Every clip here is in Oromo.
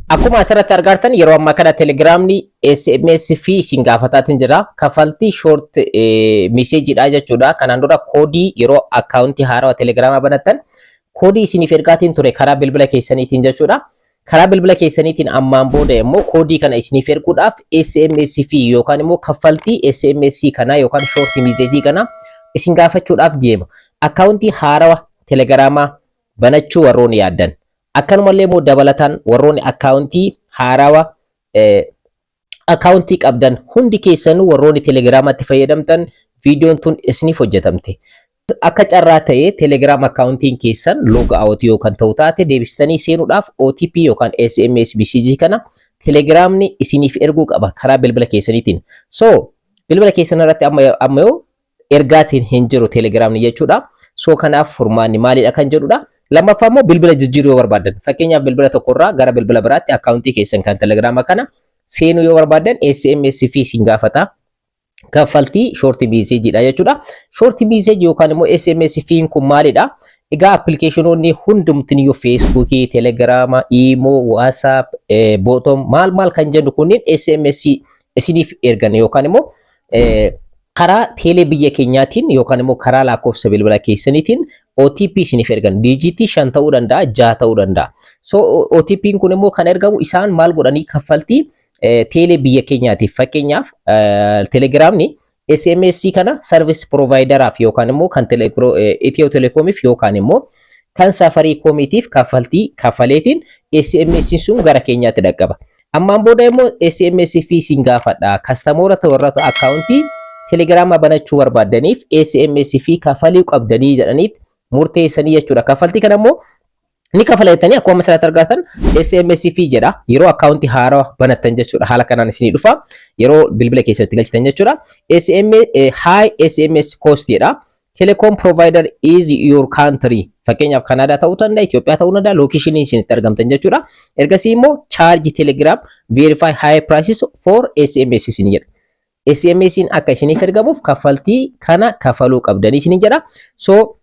Akkuma asirratti argartan yeroo ammaa kana telegiraamni SMS fi isin gaafataatiin jira. Kaffaltii short meseejiidha jechuudha. Kanaan dura koodii yeroo akkaawuntii haarawaa telegiraamaa banattan koodii isiniif ergaatiin ture karaa bilbila keessaniitiin jechuudha. Karaa bilbila keessaniitiin ammaan booda immoo koodii kana isiniif erguudhaaf SMS fi yookaan immoo kaffaltii SMS kana yookaan short meseejii kana isin gaafachuudhaaf jeema. Akkaawuntii haarawaa telegiraamaa banachuu warroon yaaddan. Akkanumallee immoo dabalataan warroonni akkaawuntii haarawaa akkaawuntii qabdan hundi keessanuu warroonni telegiraamatti fayyadamtan viidiyoon tun isiniif hojjetamte. Akka carraa ta'ee telegiraam akkaawuntiin keessan log out yookaan ta'u taate deebistanii seenuudhaaf OTP yookaan SMS message kana telegiraamni isiniif erguu qaba karaa bilbila keessaniitiin. So bilbila keessan irratti amma yoo ergaatiin hin jiru telegiraamni jechuudha. So kanaaf furmaanni maalidha kan jedhudha. Lammaffaa immoo bilbila jijjiiruu yoo barbaadan fakkeenyaaf bilbila tokkorraa gara bilbila biraatti akkaawuntii keessan kan telegiraama kana seenuu yoo barbaadan SMS fi isin gaafata kaffaltii short meseejiidha jechuudha. Short meseeji yookaan immoo SMS fi kun maalidha? Egaa appilikeeshinoonni hundumtiin yoo Feesbuukii, Telegiraama, Imo, WhatsApp, Bootom maal kan jennu kunniin SMS isiniif ergan yookaan immoo karaa teelee biyya keenyaatiin yookaan immoo karaa lakkoofsa bilbila keessaniitiin OTP isiniif ergan diijitii 5 ta'uu danda'a 6 ta'uu danda'a. So OTP'n kun immoo kan ergamu isaan maal godhanii kaffaltii teelee biyya keenyaatiif fakkeenyaaf telegiraamni SMS kana service provideraaf yookaan immoo kan Itiyoo Telekoomiif yookaan immoo kan Safarikoomiitiif kaffaltii kafaleetiin SMS sun gara keenyaatti dhaqqaba. Ammaan booda immoo SMS fi isin gaafadha kastamoora warra akkaawuntii telegiraama banachuu barbaadaniif SMS fi kafaluu qabdanii jedhaniit murteessanii jechuudha. Kaffaltii kana immoo ni kafalatanii akkuma asirratti argatan SMS fi jedha yeroo akkaawuntii haarawaa banattan jechuudha. Haala kanaan isinii dhufa yeroo bilbila keessatti galchitan jechuudha. High SMS cost jedha. Telecom provider is your country. Fakkeenyaaf Kanaadaa ta'uu danda'a, Itoophiyaa ta'uu danda'a, lookeshinii isinitti argamtan jechuudha. Ergasii immoo charge telegram verify high prices for SMS isin jedha. SMSin akka isiniif ergamuuf kaffaltii kana kafaluu qabdanii isin jedha. So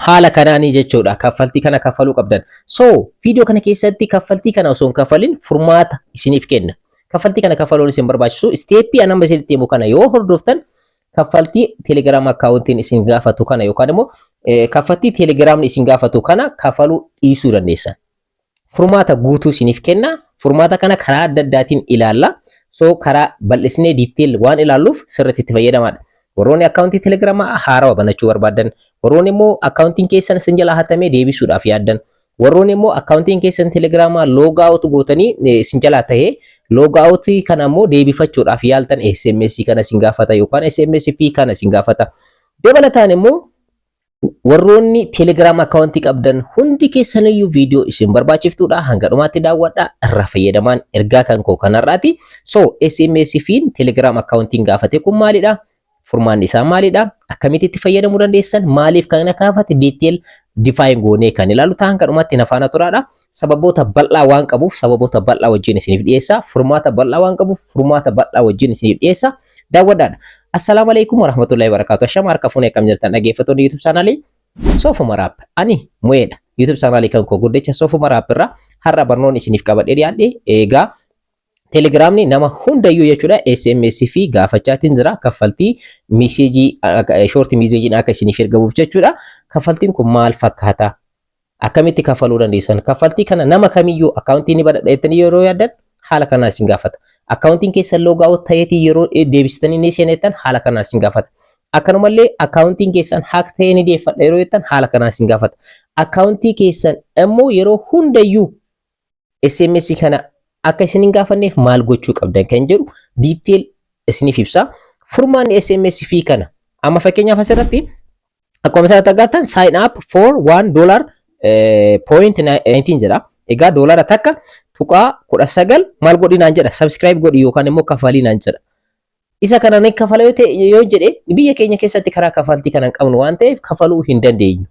haala kanaanii jechuudha kaffaltii kana kafaluu qabdan. So viidiyoo kana keessatti kaffaltii kana osoo hin kafalin furmaata isiniif kenna. Kaffaltii kana kafaluun isin barbaachisu steepii anamba isinitti himu kana yoo hordoftan kaffaltii telegiraam akkaawuntiin isin gaafatu kana yookaan immoo kaffaltii telegiraamni isin gaafatu kana kafaluu dhiisuu dandeessan. Furmaata guutuu isiniif kenna. Furmaata kana karaa adda addaatiin ilaalla. So karaa bal'isnee diitteel waan ilaalluuf sirriitti itti fayyadamadha. Warroonni akkaawuntii telegiraamaa haarawaa banachuu barbaadan, warroonni immoo akkaawuntiin keessan isin jalaa hatamee deebisuudhaaf yaaddan, warroonni immoo akkaawuntiin keessan telegiraamaa log out gootanii isin jalaa tahee log out kana immoo deebifachuudhaaf yaaltan SMS kana isin gaafata yookaan SMS fi kana isin gaafata. Dabalataan immoo warroonni telegiraam akkaawuntii qabdan hundi keessaniyyuu viidiyoo isin barbaachiftuudha. Hanga dhumaatti daawwadhaa irraa fayyadamaan ergaa kan koo kanarraati. So SMS fi telegiraam akkaawuntiin gaafate kun maalidha? Furmaanni isaa maalidha? Akkamitti itti fayyadamuu dandeessan? Maaliif kana gaafate? Detail define goonee kan ilaalu ta'a. Hanga dhumaatti nafaana turaadha. Sababoota bal'aa waan qabuuf sababoota bal'aa wajjin isiniif dhiyeessa. Furmaata bal'aa waan qabuuf furmaata bal'aa wajjin isiniif dhiyeessa. Daawwadhaadha. Assalamu alaikum warahmatullahi wabarakatuh. Ashama harka fuunee kam jirtan dhaggeeffattoonni YouTube chaanaalii Soofuma Raap. Ani Mu'eedha. YouTube chaanaalii kan koo guddicha Soofuma Raap irraa har'a barnoonni isiniif qabadhee dhiyaadhe. Egaa telegiraamni nama hundayyuu jechuudha SMS fi gaafachaatiin jira kaffaltii meseejii short meseejiin akka isiniif ergamuuf jechuudha. Kaffaltiin kun maal fakkaata? Akkamitti kafaluu dandeessan? Kaffaltii kana nama kamiyyuu akkaawuntiin badhaadheettanii yeroo yaaddan haala kanaan isin gaafata. Akkaawuntiin keessan log out ta'eetii yeroo deebistanii ni seenettan haala kanaan isin gaafata. Akkanumallee akkaawuntiin keessan hack ta'ee ni deeffadha yeroo jettan haala kanaan isin gaafata. Akkaawuntii keessan immoo yeroo hundayyuu SMS kana akka isin hin gaafanneef maal gochuu qabdan kan jedhu detail isiniif ibsa. Furmaanni SMS fi kana amma fakkeenyaaf asirratti akkuma asirratti argattan sign up for $1.19 jedha. Egaa doolara takka tuqaa 19 maal godhinaan jedha subscribe godhi yookaan immoo kafalinaan jedha. Isa kana ni kafala yoo jedhe biyya keenya keessatti karaa kafaltii kana hin qabnu waan ta'eef kafaluu hin dandeenyu.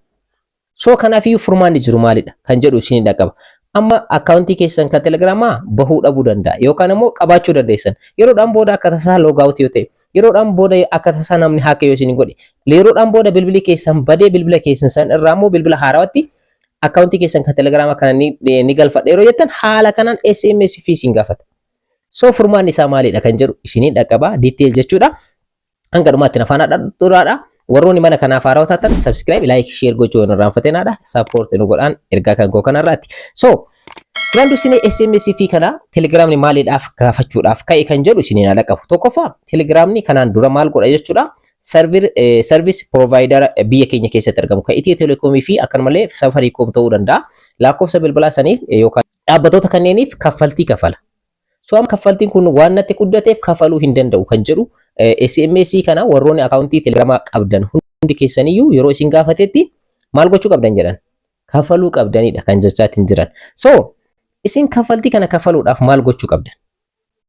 So kanaafiyyuu furmaanni jiru maalidha kan jedhu isin dhaqaba. Amma akkaawuntii keessan kan telegiraamaa bahuu dhabuu danda'a yookaan immoo qabaachuu dandeessan. Yeroodhaan booda akka tasaa log out yoo ta'e, yeroodhaan booda akka tasaa namni haaka yoo isin godhe, yeroodhaan booda bilbilli keessan badee bilbila keessan san irraa immoo bilbila haarawatti akkaawuntii keessan kan telegiraamaa kana ni galfadha yeroo jettan haala kanaan SMS fee isin gaafata. So furmaanni isaa maalidha kan jedhu isiniin dhaqqabaa detail jechuudha. Hanga dhumaatti nafaana dhuraadha. Warroonni mana kanaaf haaraa taatan subscribe, like, share gochuu hin irraanfatinaa. Support nu godhaan ergaa kan koo kanarraati. So duraan dursine SMS fee kana telegiraamni maaliidhaaf gaafachuudhaaf ka'e kan jedhu isiniin dhaqqabu. Tokkoffaa telegiraamni kanaan dura maal godha jechuudha. Service provider biyya keenya keessatti argamu kan Itiyoo Telekoomii fi akkanumallee Safaricom ta'uu danda'a. Lakkoofsa bilbilaa saniif yookaan dhaabbattoota kanneeniif kaffaltii kafala. So am kaffaltiin kun waan natti guddateef kafaluu hin danda'u kan jedhu SMS kana warroonni akkaawuntii telegiraamaa qabdan hundi keessaniyyuu yeroo isin gaafatetti maal gochuu qabdan jedhan kafaluu qabdanidha kan jechaatiin jiran. So isin kaffaltii kana kafaluudhaaf maal gochuu qabdan?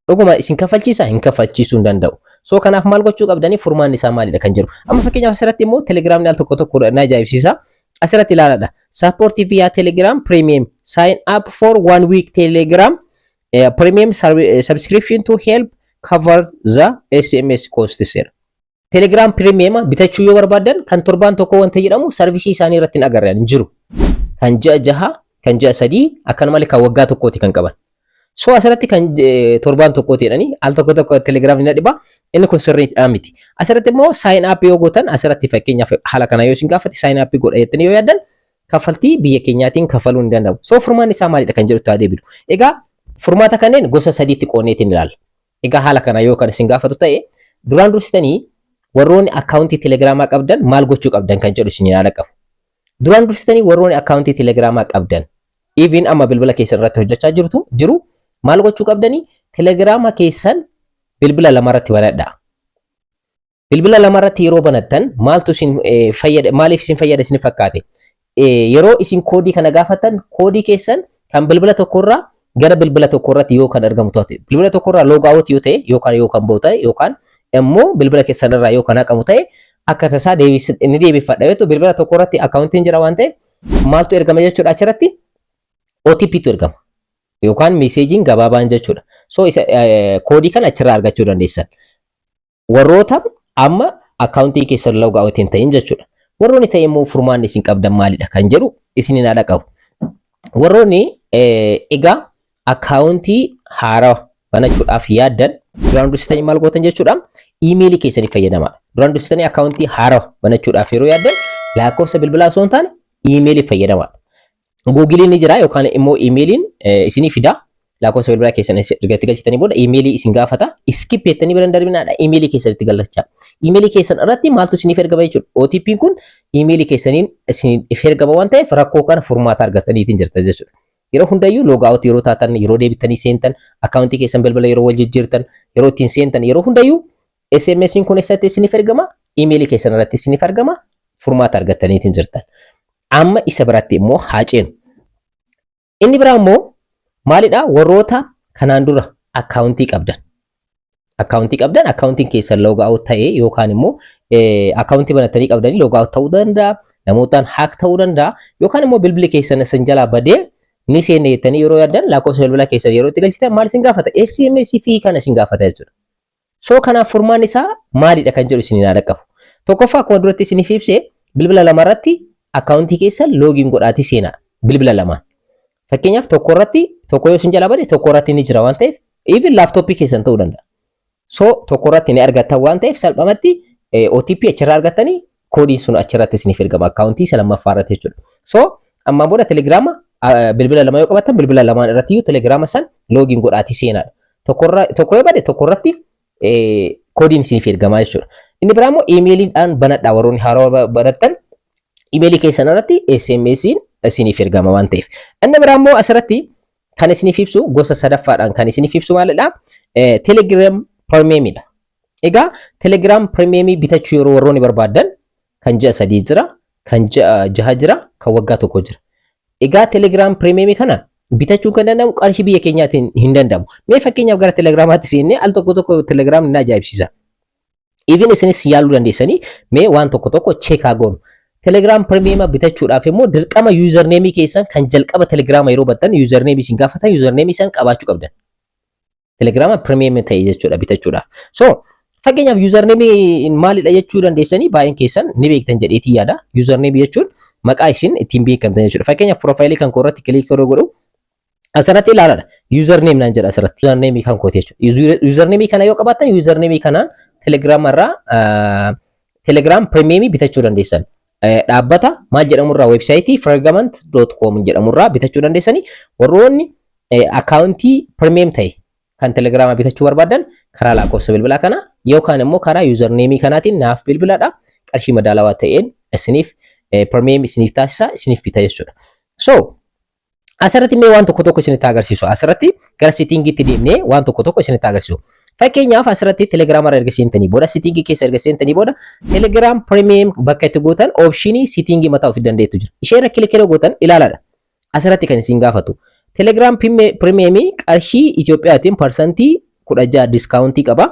Dhuguma isin kafalchiisa hin kafalchiisuu hin danda'u. So kanaaf maal gochuu qabdanii furmaanni isaa maalidha kan jedhu. Amma fakkeenyaaf asirratti immoo telegiraamni al tokko na ajaa'ibsiisa. Asirratti ilaaladha. Support via Telegram Premium. Sign up for 1 week Telegram Premium subscription to help cover the SMS costs. Telegram Premium bitachuu yoo barbaadan kan torbaan tokko wanta jedhamu sarvisii isaanii irratti hin agarran jiru. Kan ji'a 6, kan ji'a 3 akkanumallee kan waggaa tokkooti kan qaban. So asirratti kan torbaan tokkooti jedhanii al tokko Telegram ni dhiba inni kun sirriidha miti. Asirratti immoo sign up yoo gootan asirratti fakkeenyaaf haala kana yoo isin gaafate sign up godha jettanii yoo yaaddan kaffaltii biyya keenyaatiin kafaluu ni danda'u. So furmaan isaa maalidha kan jedhu ta'a deebidu. Egaa furmaata kanneen gosa sadiitti qoonneetiin ilaalla. Egaa haala kana yoo kan isin gaafatu ta'e duraan dursitanii warroonni akkaawuntii telegiraamaa qabdan maal gochuu qabdan kan jedhu isin yaada qabu. Duraan dursitanii warroonni akkaawuntii telegiraamaa qabdan even amma bilbila keessan irratti hojjechaa jiru maal gochuu qabdanii telegiraama keessan bilbila lamarratti banadhaa. Bilbila lamarratti yeroo banattan maaltu isin fayyada maaliif isin fayyada isin fakkaate? Yeroo isin koodii kana gaafatan koodii keessan kan bilbila tokkorraa gara bilbila tokkorratti yoo kan argamu ta'e bilbila tokkorraa log out yoo ta'e yookaan ba'u ta'e yookaan immoo bilbila keessanirraa yoo kan haqamu ta'e akka tasaa inni deebifadha yoo ta'u bilbila tokkorratti akkaawuntiin jira waan ta'eef maaltu ergama jechuudha achirratti OTP tu ergama. Yookaan meeseejiin gabaabaan jechuudha. So koodii kana achirraa argachuu dandeessan. Warroota amma akkaawuntii keessan log out hin ta'in jechuudha. Warroonni ta'e immoo furmaanni isin qabdan maalidha kan jedhu isiniin haadha qabu. Warroonni egaa akkaawuntii haaraa banachuudhaaf yaaddan duraan dursitanii maal gootan jechuudha. Iimeelii keessanii fayyadamaa. Duraan dursitanii akkaawuntii haaraa banachuudhaaf yeroo yaaddan lakkoofsa bilbilaa osoo hin taane iimeelii fayyadamaa. Googiliin ni jira yookaan immoo iimeeliin isinii fida. Lakkoofsa bilbilaa keessan ergatti galchitanii booda iimeelii isin gaafata. Skip jettanii bira darbinaadha iimeelii keessanitti galchaa. Iimeelii keessan irratti maaltu isiniif ergama jechuudha. OTP'n kun iimeelii keessaniin isiniif ergama waan ta'eef rakkoo kana furmaata argataniitiin jirtan jechuudha. Yeroo hundayyuu log out yeroo taatan yeroo deebitanii seentan akkaawuntii keessan bilbila yeroo wal jijjiirtan yeroo ittiin seentan yeroo hundayyuu SMS'n kun eessatti isiniif ergama iimeelii keessan irratti isiniif ergama furmaata argataniitiin jirtan. Amma isa biratti immoo haa ceenu. Inni biraa immoo maalidha warroota kanaan dura akkaawuntii qabdan. Akkaawuntiin keessan log out ta'ee yookaan immoo akkaawuntii banatanii qabdanii log out ta'uu danda'a. Namootaan hack ta'uu danda'a yookaan immoo bilbilli keessan isin jalaa badee ni seenne jettanii yeroo yaaddan lakkoofsa bilbilaa keessan yeroo itti galchitan maal isin gaafata? SMS fi kana isin gaafata jechuudha. So kanaaf furmaan isaa maalidha kan jedhu isin yaada qabu. Tokkoffaa akkuma duratti isiniif ibsee bilbila lamarratti akkaawuntii keessan loogiin godhaatii seenaa bilbila lamaan. Fakkeenyaaf tokko yoo isin jalaa bade tokko irratti ni jira waan ta'eef even laaptooppii keessan ta'uu danda'a. So tokko irratti ni argattan waan ta'eef salphamatti OTP achirraa argattanii koodiin sun achirratti isiniif ergama akkaawuntii isa lammaffaa irratti jechuudha. So ammaan booda telegiraama bilbila lama yoo qabattan bilbila lamaan irratti iyyuu telegiraama san loogiin godhaatii seenaadha. Tokko yoo bade tokko irratti koodiin isiniif ergamaa jechuudha. Inni biraa immoo iimeeliidhaan banadhaa warroonni haaraa banattan iimeelii keessan irratti SMS'n isiniif ergama waan ta'eef. Inni biraa immoo asirratti kan isiniif ibsu gosa sadaffaadhaan kan isiniif ibsu maalidha? Telegram Premiumidha. Egaa Telegram Premium bitachuu yeroo warroonni barbaadan kan ji'a 3 jira, kan ji'a 6 jira, kan waggaa 1 jira. Egaa Telegram Premium kana bitachuu kan danda'amu qarshii biyya keenyaatiin hin danda'amu. Mee fakkeenyaaf gara Telegramaatti seennee al tokko Telegram ni ajaa'ibsiisa. Even isinis yaaluu dandeessanii mee waan tokko cheekaa goonu. Telegram Premium bitachuudhaaf immoo dirqama username keessan kan jalqaba Telegram yeroo battan username isin gaafatan username isin qabaachuu qabdan. Telegram Premium ta'e jechuudha bitachuudhaaf. So fakkeenyaaf username maalidha jechuu dandeessanii baay'een keessan ni beektan jedheetii yaada. Username jechuun maqaa isin ittiin beekamtan jechuudha. Fakkeenyaaf profaayilii kan koo irratti kilik yeroo godhu asirratti ilaalaa username naan jedha asirratti username kan kooti jechuudha. Username kana yoo qabaattan username kanaan Telegram irraa Telegram Premium bitachuu dandeessan. Dhaabbata maal jedhamurraa websaayitii fragment.com jedhamurraa bitachuu dandeessanii warroonni akkaawuntii Premium ta'e kan Telegram bitachuu barbaadan karaa lakkoofsa bilbilaa kana yookaan immoo karaa username kanaatiin naaf bilbiladha. Qarshii madaalawaa ta'een isiniif Premium isiniif taasisa isiniif bita jechuudha. So asirratti mee waan tokko tokko isinitti agarsiisu. Asirratti gara settingiitti deemnee waan tokko tokko isinitti agarsiisu. Fakkeenyaaf asirratti Telegram irra erga seentanii booda settingii keessa erga seentanii booda Telegram Premium bakka itti gootan optionii settingii mataa ofii dandeettu jira. Ishee irra kilik yeroo gootan ilaaladha. Asirratti kan isin gaafatu. Telegram Premium qarshii Itoophiyaatiin parsantii 16 diskaawuntii qaba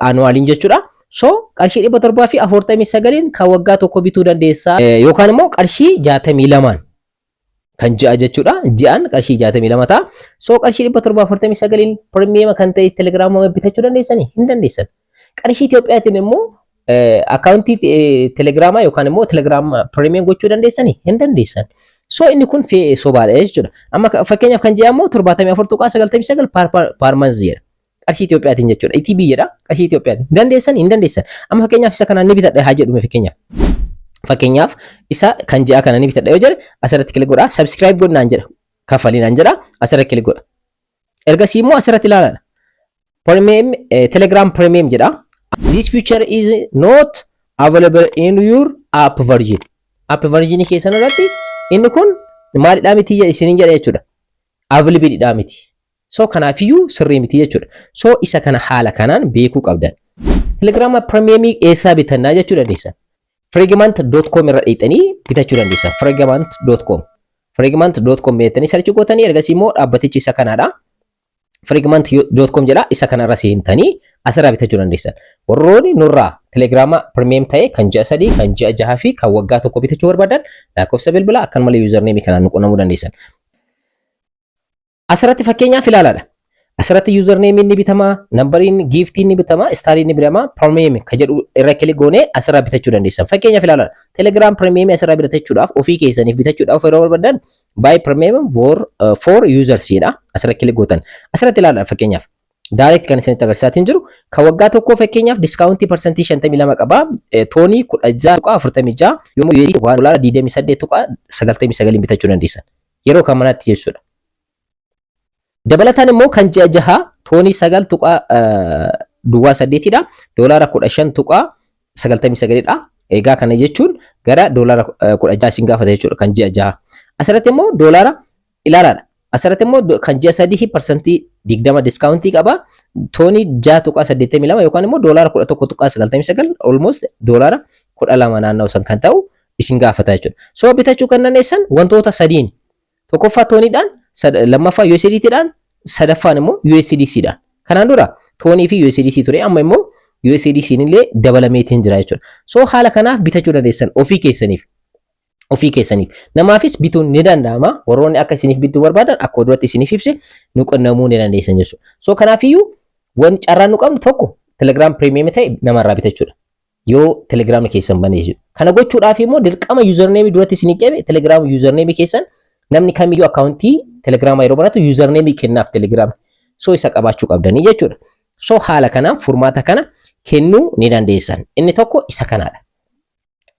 annualiin jechuudha. So qarshii 749 kan waggaa tokko bituu dandeessaa yookaan immoo qarshii 62 kan ji'a jechuudha. Ji'aan qarshii 62 ta'a. So qarshii 749 Premium kan ta'e Telegram bitachuu dandeessanii hin dandeessan. Qarshii Itoophiyaatiin immoo akkaawuntii Telegram yookaan immoo Telegram Premium gochuu dandeessanii hin dandeessan. So inni kun sobaadha jechuudha. Amma fakkeenyaaf kan ji'a immoo 74.99 par month jedha. Qarshii Itoophiyaatiin jechuudha. ETB jedha. Qarshii Itoophiyaatiin dandeessan hin dandeessan. Amma fakkeenyaaf isa kanaan ni bitadha haa jedhume fakkeenyaaf. Fakkeenyaaf isa kan ji'a kana ni bitadha yoo jedhe asirratti kilik godha. Subscribe godhinaan jedha. Kaffalinaan jedha. Asirratti kilik godha. Ergasii immoo asirratti ilaalaa. Premium Telegram Premium jedha. This feature is not available in your app version. App version keessan irratti inni kun maalidhaa miti isiniin jedha jechuudha. Available dhaa miti. So kanaafiyyuu sirrii miti jechuudha. So isa kana haala kanaan beekuu qabdan. Telegram Premium eessaa bitannaa jechuu dandeessan. Fragment.com irra dhiixanii bitachuu dandeessan. Fragment.com. Fragment.com beektanii sarchi gootanii ergasii immoo dhaabbatichi isa kanaadha. Fragment.com jedha isa kanarra seentanii asirraa bitachuu dandeessan. Warroonni nurraa Telegram Premium ta'e kan ji'a 3, kan ji'a 6 fi kan waggaa tokko bitachuu barbaadan lakkoofsa bilbilaa akkanumallee username kanaan qunnamuu dandeessan. Asirratti fakkeenyaaf ilaalaadha. Asirratti username inni bitamaa, nambariin giftii inni bitamaa, staariin inni bitamaa, Premium kan jedhu irra kilik goonee asirraa bitachuu dandeessan. Fakkeenyaaf ilaalaadha. Telegram Premium asirraa bitachuudhaaf ofii keessaniif bitachuudhaaf yeroo barbaadan buy Premium for users jedha. Asirra kilik gootan. Asirratti ilaalaadha fakkeenyaaf. Direct kan isinitti agarsiisaatiin jiru kan waggaa tokkoo fakkeenyaaf diskaawuntii parsantii 52 qaba. Toonii 16.46 yommuu $28.99 bitachuu dandeessan. Yeroo kan manatti jechuudha. Dabalataan immoo kan ji'a 6 toonii 9.8 dha. $15.99 dha. Egaa kana jechuun gara $16 isin gaafata jechuudha kan ji'a 6. Asirratti immoo doolaara ilaalaadha. Asirratti immoo kan ji'a 3 parsantii 20 diskaawuntii qaba. Toonii 6.82 yookaan immoo $11.99 almost $12 naannoo san kan ta'u isin gaafata jechuudha. So bitachuu kan dandeessan wantoota sadiin. Tokkoffaa tooniidhaan, lammaffaa USDT dhaan, sadaffaan immoo USDC dhaan. Kanaan dura toonii fi USDC ture amma immoo USDC illee dabalameetiin jira jechuudha. So haala kanaaf bitachuu dandeessan ofii keessaniif. Ofii keessaniif. Namaafis bituun ni danda'ama. Warroonni akka isiniif bituu barbaadan akka duratti isiniif ibse nu qunnamuu ni dandeessan jechuudha. So kanaafiyyuu wanti carraan nu qabnu tokko Telegram Premium ta'e namarraa bitachuudha. Yoo Telegram keessan banee jechuudha. Kana gochuudhaaf immoo dirqama username duratti isinii qabe Telegram username keessan namni kamiyyuu akkaawuntii Telegram yeroo baratu username kennaaf Telegram. So isa qabaachuu qabdanii jechuudha. So haala kanaan furmaata kana kennuu ni dandeessan. Inni tokko isa kanaadha.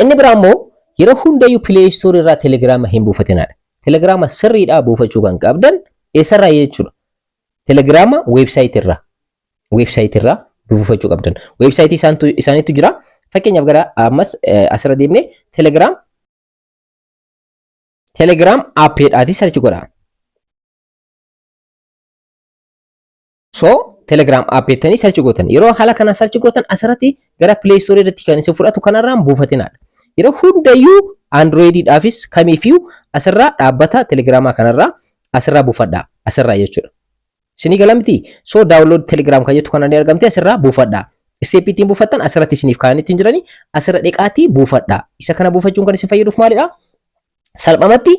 Inni biraa immoo yeroo hundayyuu Play Store irraa Telegram hin buufatinaadha. Telegram sirriidhaa buufachuu kan qabdan eessarraa jechuudha. Telegram website irraa buufachuu qabdan. Website isaaniitu jira. Fakkeenyaaf gara ammas asirra deemnee Telegram app jedhaati search godha. So Telegram app jettanii search gootan. Yeroo haala kana search gootan asirratti gara Play Store irratti kan isin fudhatu kanarraan buufatinaadha. Yeroo hundayyuu Androididhaafis kamiifiyyuu asirraa dhaabbata Telegramaa kanarraa asirraa buufadhaa. Asirraa jechuudha. Isinii gala miti? So download Telegram kan jettu kanaan argamte asirraa buufadhaa. Step ittiin buufattan asirratti isiniif kan ittiin jiranii asirra dhiqaatii buufadhaa. Isa kana buufachuun kan isin fayyaduuf maalidha? Salphumatti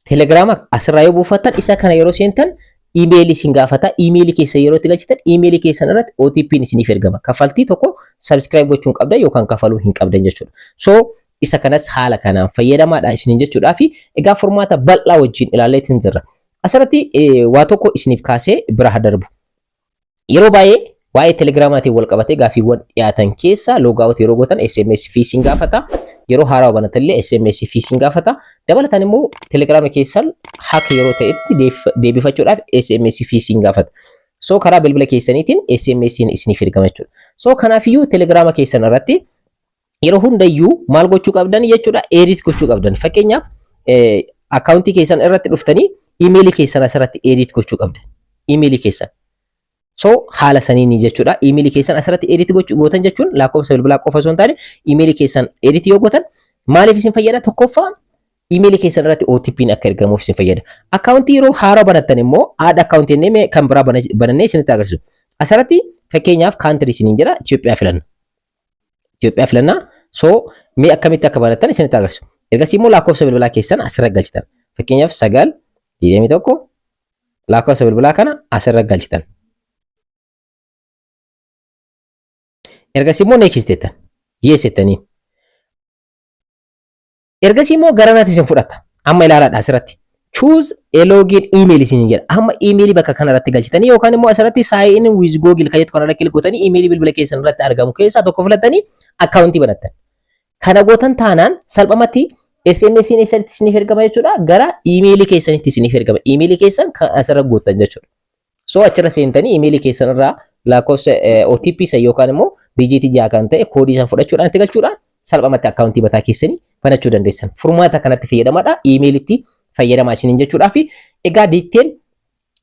Telegram asirraa yoo buufattan isa kana yeroo seentan email isin gaafata. Email keessa yeroo itti galchitan email keessan irratti OTP isiniif ergama. Kaffaltii tokko subscribe gochuun qabdan yookaan kafaluu hin qabdan jechuudha. So isa kanas haala kanaan fayyadamaadha isiniin jechuudha fi egaa furmaata bal'aa wajjin ilaalleetiin jirra. Asirratti waa tokko isiniif kaasee bira haa darbu. Yeroo baay'ee waa'ee telegiraamaatiin wal qabatee gaaffiiwwan dhiyaatan keessa loogaawut yeroo gootan SMS fii isin gaafata. Yeroo haaraa banatallee SMS fii isin gaafata. Dabalataan immoo telegiraama keessan haka yeroo ta'etti deebifachuudhaaf SMS fii isin gaafata. So karaa bilbila keessaniitiin SMS isiniif ergama jechuudha. So kanaafiyyuu telegiraama keessan irratti yeroo hundayyuu maal gochuu qabdan jechuudha, edit gochuu qabdan. Fakkeenyaaf akkaawuntii keessan irratti dhuftanii iimeelii keessan asirratti edit gochuu qabdan. Iimeelii keessan. So haala saniini jechuudha. Iimeelii keessan asirratti edit gootan jechuun lakkoofsa bilbilaa qofa osoo hin taane iimeelii keessan edit yoo gootan maaliif isin fayyada? Tokkoffaa iimeelii keessan irratti OTP'n akka ergamuuf isin fayyada. Akkaawuntii yeroo haaraa banattan immoo add akkaawuntii jennee kan biraa banannee isinitti agarsiisu. Asirratti fakkeenyaaf kaantirii isiniin jira, Itoophiyaa filanna. Itoophiyaa filanna. So mee akkamitti akka banattan isinitti agarsiisu. Ergasii immoo lakkoofsa bilbilaa keessan asirra galchitan. Fakkeenyaaf 921 lakkoofsa bilbilaa kana asirra galchitan. Ergasii immoo next jettan. Yes jettanii. Ergasii immoo garanaatti isin fudhata. Amma ilaalaadha asirratti. Choose a login email isin jedha. Amma emailii bakka kanarratti galchitanii yookaan immoo asirratti sign in with Google kan jettu kanarra kilik gootanii emailii bilbila keessan irratti argamu keessaa tokko filatanii akkaawuntii banattan. Kana gootan taanaan salphumatti SMS isinitti isiniif ergama jechuudha. Gara emailii keessanitti isiniif ergama. Emailii keessan kan asirra gootan jechuudha. So achirra seentanii emailii keessan irraa lakkoofsa OTP isa yookaan immoo dijiitii 6 kan ta'e koodii san fudhachuudhaan itti galchuudhaan salphumatti akkaawuntii mataa keessanii banachuu dandeessan. Furmaata kanatti fayyadamaadha. Emailiitti fayyadamaa isiniin jechuudhaa fi egaa diiteen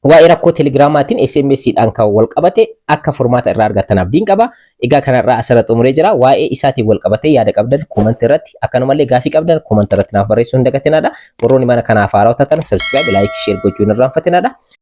waa'ee rakkoo telegiraamaatiin SMS'dhaan kan wal qabate akka furmaata irraa argattan abdiin qaba. Egaa kanarraa asirra xumuree jira. Waa'ee isaatiin wal qabatee yaada qabdan koomentii irratti akkanumallee gaaffii qabdan koomentii irratti naaf barreessuu hin dagatinaadha. Warroonni mana kanaaf haaraa taatan subscribe, like, share gochuun irraanfatinaadha.